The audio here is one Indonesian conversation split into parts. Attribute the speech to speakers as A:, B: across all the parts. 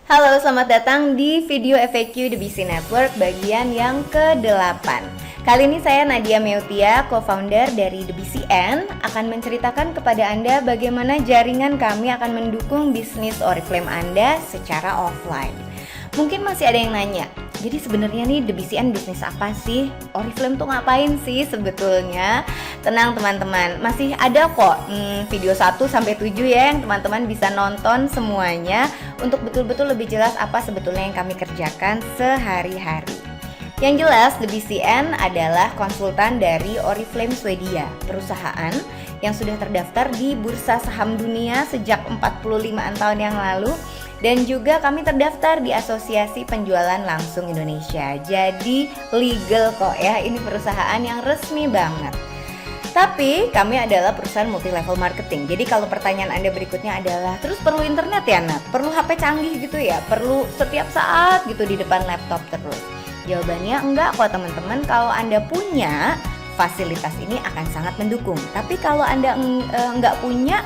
A: Halo, selamat datang di video FAQ The BC Network bagian yang ke-8. Kali ini saya Nadia Meutia, co-founder dari The BCN, akan menceritakan kepada Anda bagaimana jaringan kami akan mendukung bisnis Oriflame Anda secara offline. Mungkin masih ada yang nanya, jadi sebenarnya nih The BCN bisnis apa sih? Oriflame tuh ngapain sih sebetulnya? Tenang teman-teman, masih ada kok video 1-7 ya yang teman-teman bisa nonton semuanya untuk betul-betul lebih jelas apa sebetulnya yang kami kerjakan sehari-hari. Yang jelas, The BCN adalah konsultan dari Oriflame Swedia, perusahaan yang sudah terdaftar di Bursa Saham Dunia sejak 45-an tahun yang lalu. Dan juga kami terdaftar di Asosiasi Penjualan Langsung Indonesia. Jadi legal kok ya, ini perusahaan yang resmi banget. Tapi kami adalah perusahaan multi level marketing. Jadi kalau pertanyaan Anda berikutnya adalah, terus perlu internet ya Nat? Perlu HP canggih gitu ya? Perlu setiap saat gitu di depan laptop terus? Jawabannya enggak kok teman-teman. Kalau Anda punya, fasilitas ini akan sangat mendukung. Tapi kalau Anda enggak punya,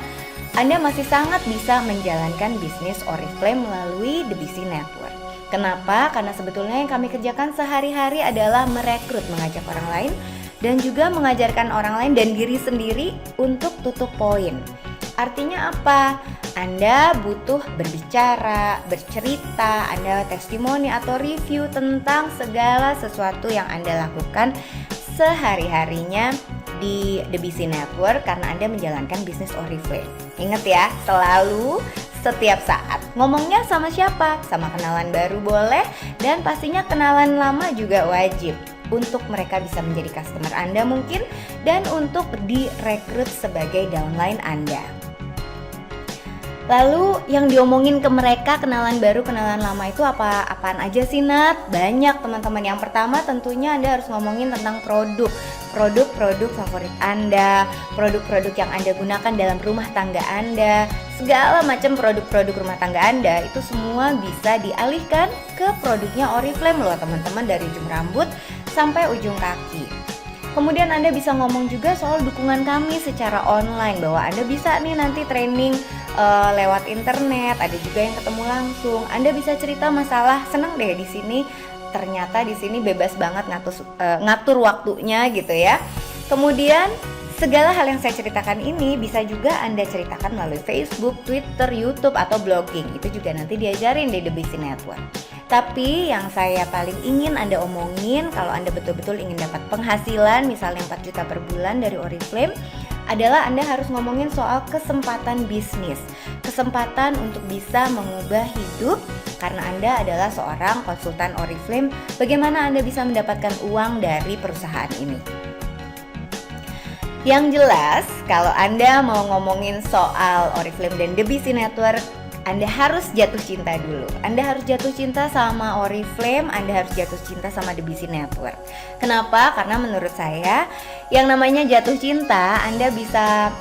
A: Anda masih sangat bisa menjalankan bisnis Oriflame melalui The BC Network. Kenapa? Karena sebetulnya yang kami kerjakan sehari-hari adalah merekrut, mengajak orang lain, dan juga mengajarkan orang lain dan diri sendiri untuk tutup poin. Artinya apa? Anda butuh berbicara, bercerita, Anda testimoni atau review tentang segala sesuatu yang Anda lakukan sehari-harinya di The BC Network karena Anda menjalankan bisnis Oriflame. Ingat ya, selalu setiap saat. Ngomongnya sama siapa? Sama kenalan baru boleh, dan pastinya kenalan lama juga wajib untuk mereka bisa menjadi customer Anda mungkin, dan untuk direkrut sebagai downline Anda. Lalu yang diomongin ke mereka, kenalan baru, kenalan lama itu apaan aja sih Nat? Banyak teman-teman. Yang pertama tentunya Anda harus ngomongin tentang produk favorit Anda, produk-produk yang Anda gunakan dalam rumah tangga Anda. Segala macam produk-produk rumah tangga Anda itu semua bisa dialihkan ke produknya Oriflame loh teman-teman, dari ujung rambut sampai ujung kaki. Kemudian Anda bisa ngomong juga soal dukungan kami secara online, bahwa Anda bisa nih nanti training lewat internet, ada juga yang ketemu langsung. Anda bisa cerita masalah, seneng deh di sini, ternyata di sini bebas banget ngatur waktunya gitu ya. Kemudian segala hal yang saya ceritakan ini bisa juga Anda ceritakan melalui Facebook, Twitter, YouTube, atau blogging. Itu juga nanti diajarin di The BC Network. Tapi yang saya paling ingin Anda omongin kalau Anda betul-betul ingin dapat penghasilan misalnya 4 juta per bulan dari Oriflame, adalah Anda harus ngomongin soal kesempatan bisnis. Kesempatan untuk bisa mengubah hidup karena Anda adalah seorang konsultan Oriflame. Bagaimana Anda bisa mendapatkan uang dari perusahaan ini? Yang jelas, kalau Anda mau ngomongin soal Oriflame dan The BC Network, Anda harus jatuh cinta dulu. Anda harus jatuh cinta sama Oriflame, Anda harus jatuh cinta sama The BC Network. Kenapa? Karena menurut saya, yang namanya jatuh cinta, Anda bisa,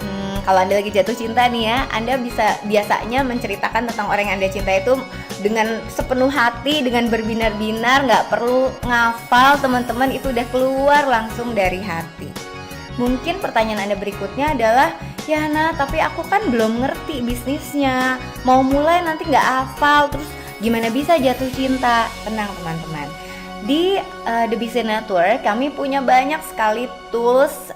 A: kalau Anda lagi jatuh cinta nih ya, Anda bisa biasanya menceritakan tentang orang yang Anda cinta itu dengan sepenuh hati, dengan berbinar-binar, nggak perlu ngafal teman-teman, itu udah keluar langsung dari hati. Mungkin pertanyaan Anda berikutnya adalah, ya Nah, tapi aku kan belum ngerti bisnisnya, mau mulai nanti nggak hafal, terus gimana bisa jatuh cinta? Tenang teman-teman, di The BC Network kami punya banyak sekali tools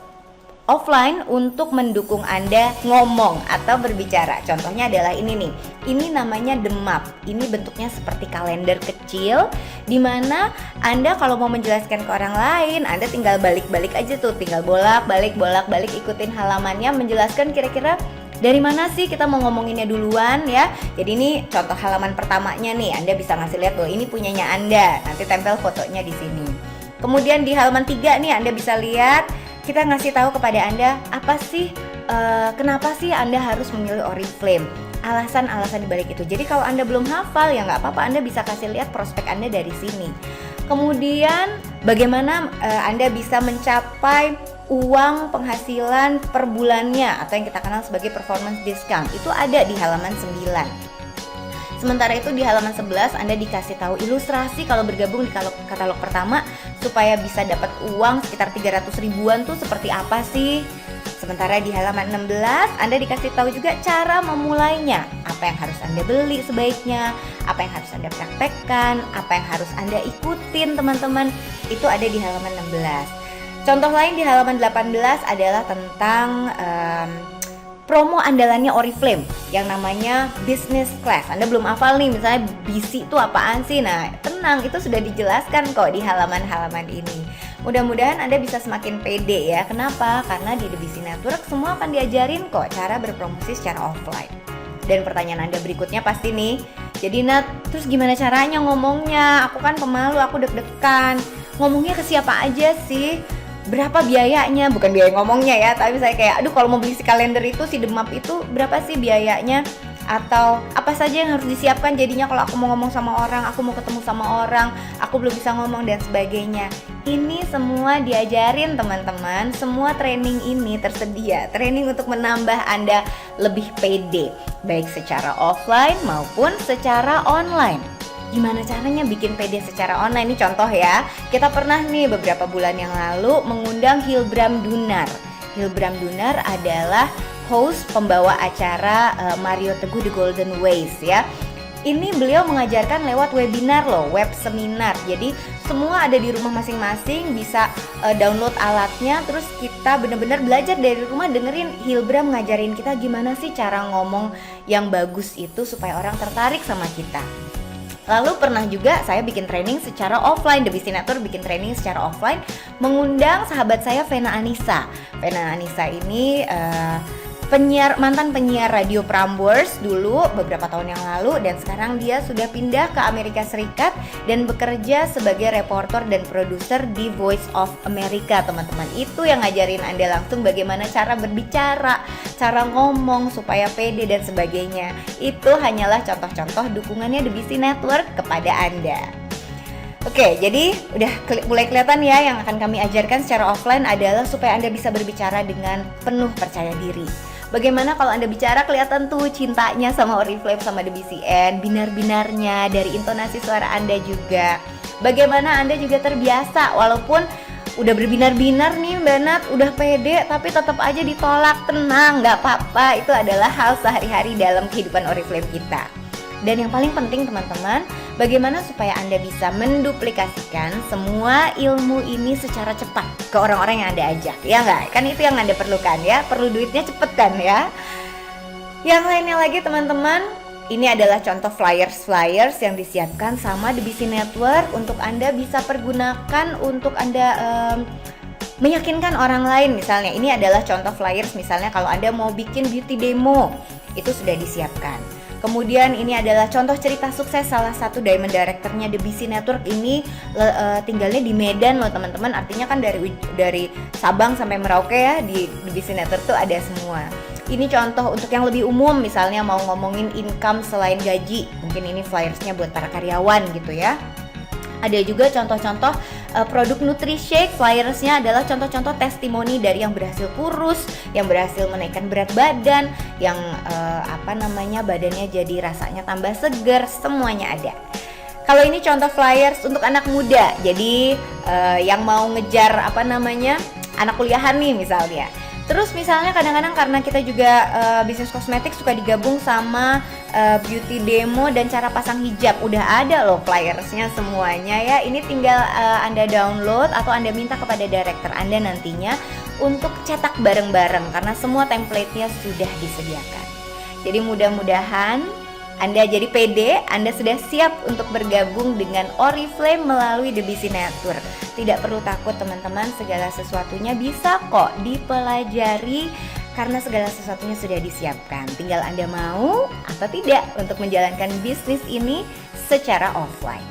A: offline untuk mendukung Anda ngomong atau berbicara. Contohnya adalah ini nih, ini namanya The Map. Ini bentuknya seperti kalender kecil, dimana Anda kalau mau menjelaskan ke orang lain, Anda tinggal balik-balik aja tuh, tinggal bolak-balik ikutin halamannya, menjelaskan kira-kira dari mana sih kita mau ngomonginnya duluan ya. Jadi ini contoh halaman pertamanya nih, Anda bisa ngasih lihat bahwa ini punyanya Anda, nanti tempel fotonya di sini. Kemudian di halaman 3 nih Anda bisa lihat, kita ngasih tahu kepada Anda apa sih, kenapa sih Anda harus memilih Oriflame, alasan-alasan dibalik itu. Jadi kalau Anda belum hafal ya nggak apa-apa, Anda bisa kasih lihat prospek Anda dari sini. Kemudian bagaimana Anda bisa mencapai uang penghasilan per bulannya atau yang kita kenal sebagai performance discount, itu ada di halaman 9. Sementara itu di halaman 11 Anda dikasih tahu ilustrasi kalau bergabung di katalog pertama supaya bisa dapat uang sekitar 300 ribuan tuh seperti apa sih. Sementara di halaman 16 Anda dikasih tahu juga cara memulainya. Apa yang harus Anda beli sebaiknya, apa yang harus Anda praktekkan, apa yang harus Anda ikutin teman-teman. Itu ada di halaman 16. Contoh lain di halaman 18 adalah tentang promo andalannya Oriflame yang namanya Business Class. Anda belum hafal nih, misalnya BC itu apaan sih? Nah, tenang, itu sudah dijelaskan kok di halaman-halaman ini. Mudah-mudahan Anda bisa semakin pede ya. Kenapa? Karena di The BC Network semua akan diajarin kok cara berpromosi secara offline. Dan pertanyaan Anda berikutnya pasti nih, jadi Nat, terus gimana caranya ngomongnya? Aku kan pemalu, aku deg-degan. Ngomongnya ke siapa aja sih? Berapa biayanya? Bukan biaya ngomongnya ya, tapi saya kayak aduh kalau mau beli si kalender itu, si demap itu berapa sih biayanya? Atau apa saja yang harus disiapkan jadinya kalau aku mau ngomong sama orang, aku mau ketemu sama orang, aku belum bisa ngomong dan sebagainya. Ini semua diajarin teman-teman. Semua training ini tersedia, training untuk menambah Anda lebih pede, baik secara offline maupun secara online. Gimana caranya bikin pede secara online? Ini contoh ya. Kita pernah nih beberapa bulan yang lalu mengundang Hilbram Dunar. Hilbram Dunar adalah host pembawa acara Mario Teguh The Golden Ways ya. Ini beliau mengajarkan lewat webinar loh, web seminar. Jadi semua ada di rumah masing-masing, bisa download alatnya. Terus kita benar-benar belajar dari rumah, dengerin Hilbram ngajarin kita gimana sih cara ngomong yang bagus itu supaya orang tertarik sama kita. Lalu pernah juga saya bikin training secara offline, The BC Network bikin training secara offline, mengundang sahabat saya Vena Anissa. Vena Anissa ini mantan penyiar radio Prambors dulu beberapa tahun yang lalu, dan sekarang dia sudah pindah ke Amerika Serikat dan bekerja sebagai reporter dan produser di Voice of America, teman-teman. Itu yang ngajarin Anda langsung bagaimana cara berbicara, cara ngomong supaya pede dan sebagainya. Itu hanyalah contoh-contoh dukungannya The BC Network kepada Anda. Oke, jadi udah mulai kelihatan ya, yang akan kami ajarkan secara offline adalah supaya Anda bisa berbicara dengan penuh percaya diri. Bagaimana kalau Anda bicara kelihatan tuh cintanya sama Oriflame, sama The BCN, binar-binarnya, dari intonasi suara Anda juga. Bagaimana Anda juga terbiasa, walaupun udah berbinar-binar nih Mbak Nat, udah pede tapi tetap aja ditolak. Tenang, gak apa-apa, itu adalah hal sehari-hari dalam kehidupan Oriflame kita. Dan yang paling penting teman-teman, bagaimana supaya Anda bisa menduplikasikan semua ilmu ini secara cepat ke orang-orang yang Anda ajak, ya nggak? Kan itu yang Anda perlukan ya, perlu duitnya cepet kan ya. Yang lainnya lagi teman-teman, ini adalah contoh flyers yang disiapkan sama The BC Network untuk Anda bisa pergunakan untuk Anda meyakinkan orang lain. Misalnya ini adalah contoh flyers, misalnya kalau Anda mau bikin beauty demo, itu sudah disiapkan. Kemudian ini adalah contoh cerita sukses salah satu diamond directornya The BC Network. Ini tinggalnya di Medan loh teman-teman. Artinya kan dari Sabang sampai Merauke ya, di The BC Network tuh ada semua. Ini contoh untuk yang lebih umum, misalnya mau ngomongin income selain gaji. Mungkin ini flyersnya buat para karyawan gitu ya. Ada juga contoh-contoh produk NutriShake, flyersnya adalah contoh-contoh testimoni dari yang berhasil kurus, yang berhasil menaikkan berat badan, yang badannya jadi rasanya tambah segar, semuanya ada. Kalau ini contoh flyers untuk anak muda, jadi yang mau ngejar anak kuliahan nih misalnya. Terus misalnya kadang-kadang karena kita juga bisnis kosmetik suka digabung sama beauty demo dan cara pasang hijab. Udah ada loh flyersnya semuanya ya. Ini tinggal Anda download atau Anda minta kepada director Anda nantinya untuk cetak bareng-bareng karena semua template-nya sudah disediakan. Jadi mudah-mudahan Anda jadi pede, Anda sudah siap untuk bergabung dengan Oriflame melalui The BC Network. Tidak perlu takut teman-teman, segala sesuatunya bisa kok dipelajari karena segala sesuatunya sudah disiapkan. Tinggal Anda mau atau tidak untuk menjalankan bisnis ini secara offline.